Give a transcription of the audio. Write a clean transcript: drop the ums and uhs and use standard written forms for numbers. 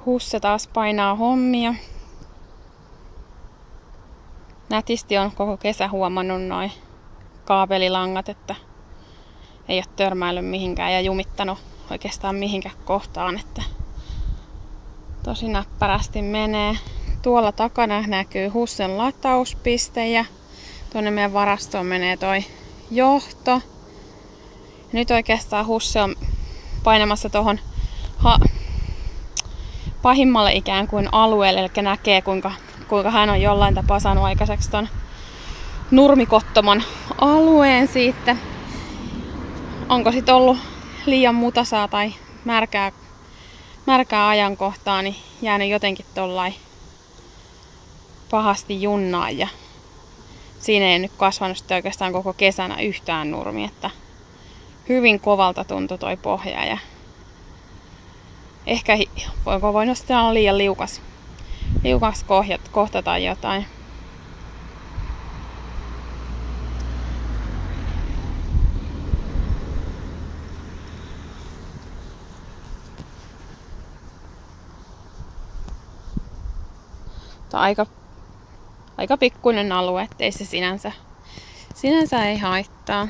Husse taas painaa hommia. Nätisti on koko kesä huomannut noin kaapelilangat, että ei ole törmäillyt mihinkään ja jumittanut oikeastaan mihinkään kohtaan, että tosi näppärästi menee. Tuolla takana näkyy Hussen latauspiste ja tuonne meidän varastoon menee toi johto. Nyt oikeastaan Husse on painamassa tuohon pahimmalle ikään kuin alueelle, eli näkee kuinka hän on jollain tapaa saanut aikaiseksi ton nurmikottoman alueen siitä. Onko sit ollut liian mutasaa tai märkää ajankohtaa, niin jäänyt jotenkin tollain pahasti junnaan ja siinä ei nyt kasvanut sitten oikeastaan koko kesänä yhtään nurmi, että hyvin kovalta tuntui toi pohja ja ehkä voinut sitten olla liian liukas kohta tai jotain. Aika pikkuinen alue, ettei se sinänsä ei haittaa.